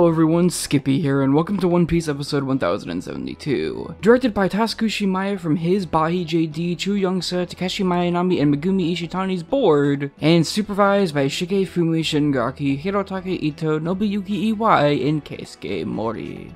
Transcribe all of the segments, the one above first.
Hello everyone, Skippy here, and welcome to One Piece episode 1072. Directed by Tasuku Shimaya from his Bahi JD, Chu Youngsa, Takeshi Mayanami, and Megumi Ishitani's board, and supervised by Shigefumi Shingaki, Hirotake Ito, Nobuyuki Iwai, and Keisuke Mori.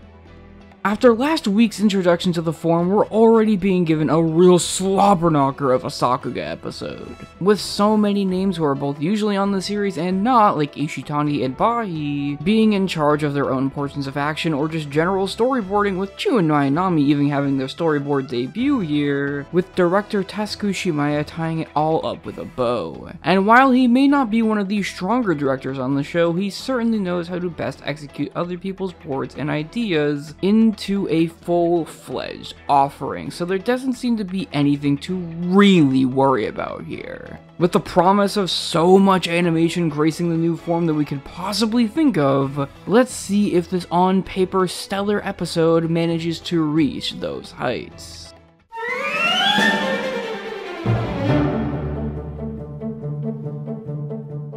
After last week's introduction to the form, we're already being given a real slobber knocker of a Sakuga episode. With so many names who are both usually on the series and not, like Ishitani and Bahi, being in charge of their own portions of action or just general storyboarding, with Chu and Mayanami even having their storyboard debut here, with director Tasuku Shimaya tying it all up with a bow. And while he may not be one of the stronger directors on the show, he certainly knows how to best execute other people's boards and ideas into a full-fledged offering, so there doesn't seem to be anything to really worry about here. With the promise of so much animation gracing the new form that we could possibly think of, let's see if this on-paper stellar episode manages to reach those heights.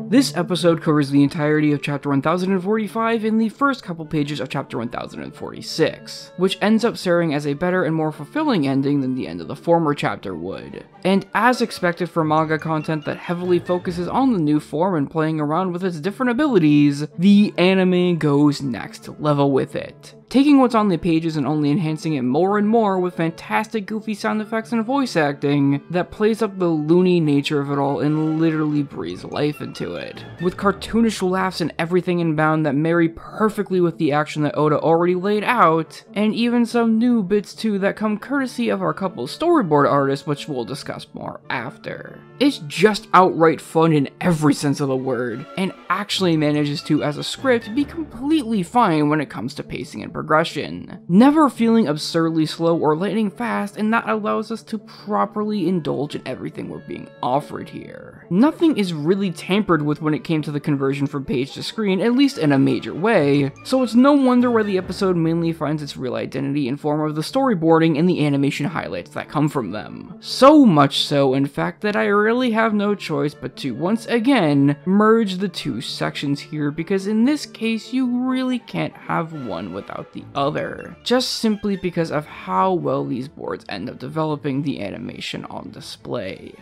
This episode covers the entirety of chapter 1045 and the first couple pages of chapter 1046, which ends up serving as a better and more fulfilling ending than the end of the former chapter would. And as expected for manga content that heavily focuses on the new form and playing around with its different abilities, the anime goes next level with it, taking what's on the pages and only enhancing it more and more with fantastic goofy sound effects and voice acting that plays up the loony nature of it all and literally breathes life into it. With cartoonish laughs and everything inbound that marry perfectly with the action that Oda already laid out, and even some new bits too that come courtesy of our couple's storyboard artist, which we'll discuss more after. It's just outright fun in every sense of the word, and actually manages to, as a script, be completely fine when it comes to pacing and progression, never feeling absurdly slow or lightning fast, and that allows us to properly indulge in everything we're being offered here. Nothing is really tampered with when it came to the conversion from page to screen, at least in a major way, so it's no wonder why the episode mainly finds its real identity in form of the storyboarding and the animation highlights that come from them. So much so, in fact, that I really have no choice but to once again merge the two sections here, because in this case you really can't have one without the other, just simply because of how well these boards end up developing the animation on display.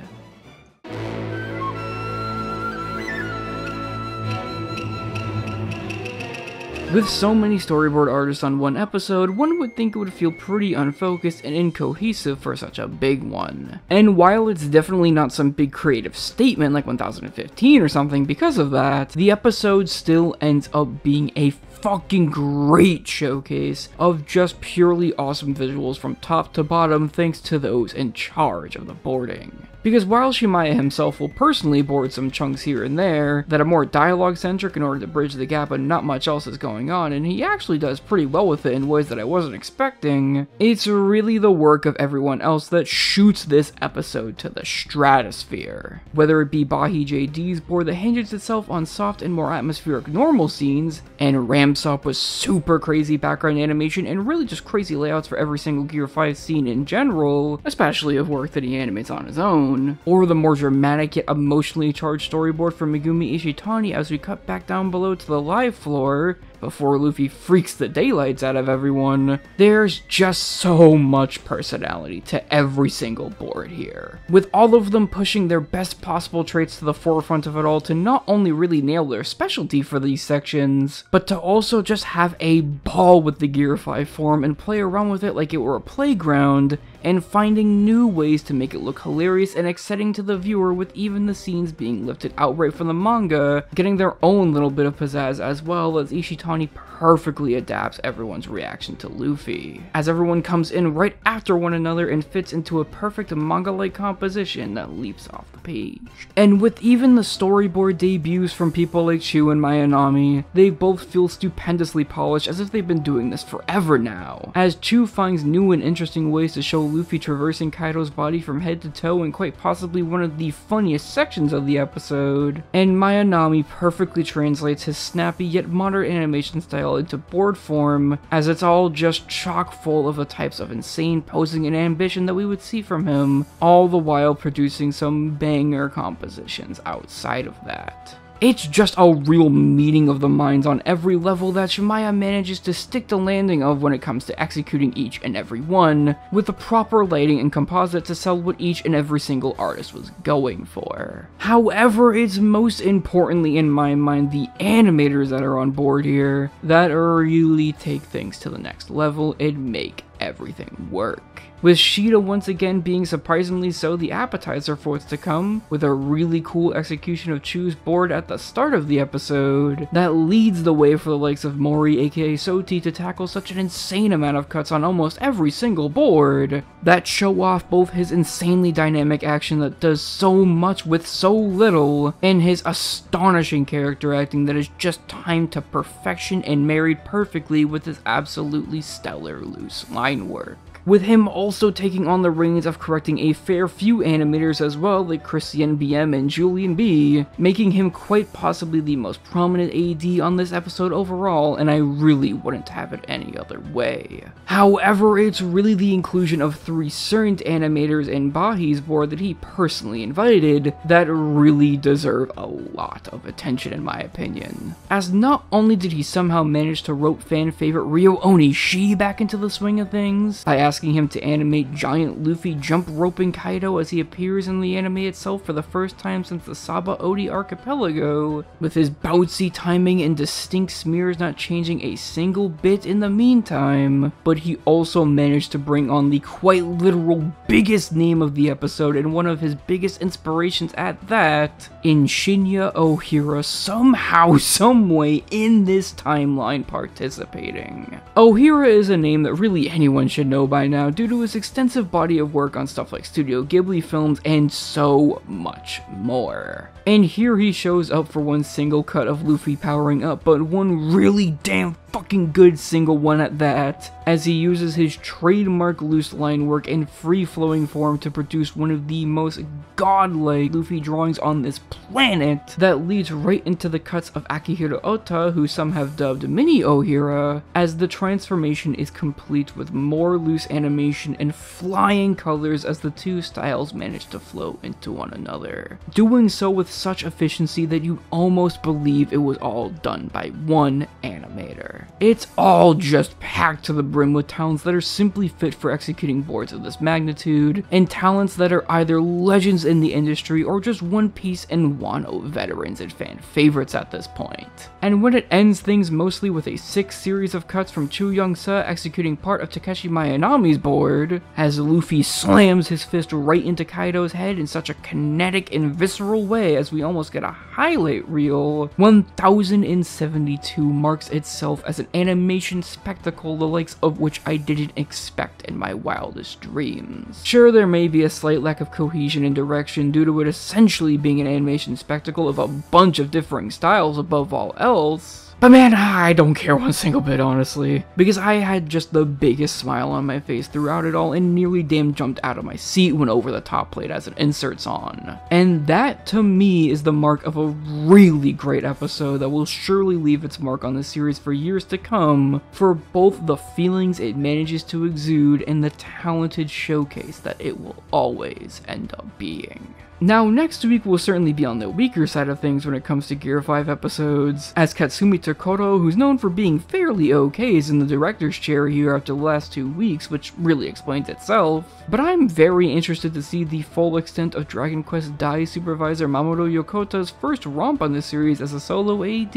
With so many storyboard artists on one episode, one would think it would feel pretty unfocused and incohesive for such a big one. And while it's definitely not some big creative statement like 1015 or something because of that, the episode still ends up being a fucking great showcase of just purely awesome visuals from top to bottom thanks to those in charge of the boarding. Because while Shimaya himself will personally board some chunks here and there that are more dialogue-centric in order to bridge the gap and not much else is going on, and he actually does pretty well with it in ways that I wasn't expecting, it's really the work of everyone else that shoots this episode to the stratosphere. Whether it be Bahi JD's board that hinges itself on soft and more atmospheric normal scenes, and ramps up with super crazy background animation and really just crazy layouts for every single Gear 5 scene in general, especially of work that he animates on his own, or the more dramatic yet emotionally charged storyboard from Megumi Ishitani as we cut back down below to the live floor before Luffy freaks the daylights out of everyone. There's just so much personality to every single board here, with all of them pushing their best possible traits to the forefront of it all to not only really nail their specialty for these sections, but to also just have a ball with the Gear 5 form and play around with it like it were a playground, and finding new ways to make it look hilarious and exciting to the viewer, with even the scenes being lifted outright from the manga getting their own little bit of pizzazz, as well as Ishitani perfectly adapts everyone's reaction to Luffy, as everyone comes in right after one another and fits into a perfect manga-like composition that leaps off the page. And with even the storyboard debuts from people like Chu and Mayanami, they both feel stupendously polished, as if they've been doing this forever now, as Chu finds new and interesting ways to show Luffy traversing Kaido's body from head to toe in quite possibly one of the funniest sections of the episode, and Mayanami perfectly translates his snappy yet modern animation style into board form, as it's all just chock full of the types of insane posing and ambition that we would see from him, all the while producing some banger compositions outside of that. It's just a real meeting of the minds on every level that Shimaya manages to stick the landing of when it comes to executing each and every one, with the proper lighting and composite to sell what each and every single artist was going for. However, it's most importantly in my mind the animators that are on board here that really take things to the next level and make everything work. With Sheeta once again being surprisingly so the appetizer for what's to come, with a really cool execution of Chu's board at the start of the episode, that leads the way for the likes of Mori aka Soti to tackle such an insane amount of cuts on almost every single board, that show off both his insanely dynamic action that does so much with so little, and his astonishing character acting that is just timed to perfection and married perfectly with his absolutely stellar loose line work. With him also taking on the reins of correcting a fair few animators as well, like Christian BM and Julian B, making him quite possibly the most prominent AD on this episode overall, and I really wouldn't have it any other way. However, it's really the inclusion of 3 certain animators in Bahi's board that he personally invited that really deserve a lot of attention in my opinion. As not only did he somehow manage to rope fan favorite Ryo Onishi back into the swing of things, by asking him to animate giant Luffy jump roping Kaido as he appears in the anime itself for the first time since the Saba Odi archipelago, with his bouncy timing and distinct smears not changing a single bit in the meantime, but he also managed to bring on the quite literal biggest name of the episode and one of his biggest inspirations at that, in Shinya Ohira somehow, someway in this timeline participating. Ohira is a name that really anyone should know by now due to his extensive body of work on stuff like Studio Ghibli films and so much more. And here he shows up for one single cut of Luffy powering up, but one really damn fucking good single one at that, as he uses his trademark loose line work and free-flowing form to produce one of the most godlike Luffy drawings on this planet that leads right into the cuts of Akihiro Ota, who some have dubbed Mini Ohira, as the transformation is complete with more loose animation and flying colors as the two styles manage to flow into one another, doing so with such efficiency that you almost believe it was all done by one animator. It's all just packed to the brim with talents that are simply fit for executing boards of this magnitude, and talents that are either legends in the industry or just One Piece and Wano veterans and fan favorites at this point. And when it ends things mostly with a 6 series of cuts from Chu Young-sa executing part of Takeshi Mayanami's board, as Luffy slams his fist right into Kaido's head in such a kinetic and visceral way as we almost get a highlight reel, 1072 marks itself as an animation spectacle the likes of which I didn't expect in my wildest dreams. Sure, there may be a slight lack of cohesion and direction due to it essentially being an animation spectacle of a bunch of differing styles above all else, but man, I don't care one single bit honestly, because I had just the biggest smile on my face throughout it all and nearly damn jumped out of my seat when Over the Top played as it inserts on. And that to me is the mark of a really great episode that will surely leave its mark on the series for years to come, for both the feelings it manages to exude and the talented showcase that it will always end up being. Now, next week will certainly be on the weaker side of things when it comes to Gear 5 episodes, as Katsumi Tokoro, who's known for being fairly okay, is in the director's chair here after the last 2 weeks, which really explains itself. But I'm very interested to see the full extent of Dragon Quest Dai supervisor Mamoru Yokota's first romp on this series as a solo AD,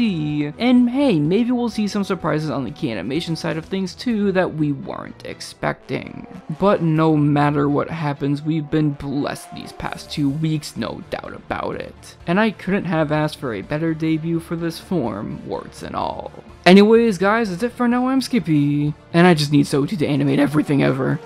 and hey, maybe we'll see some surprises on the key animation side of things too that we weren't expecting. But no matter what happens, we've been blessed these past 2 weeks, no doubt about it. And I couldn't have asked for a better debut for this form, warts and all. Anyways guys, that's it for now. I'm Skippy, and I just need Soti to animate everything ever.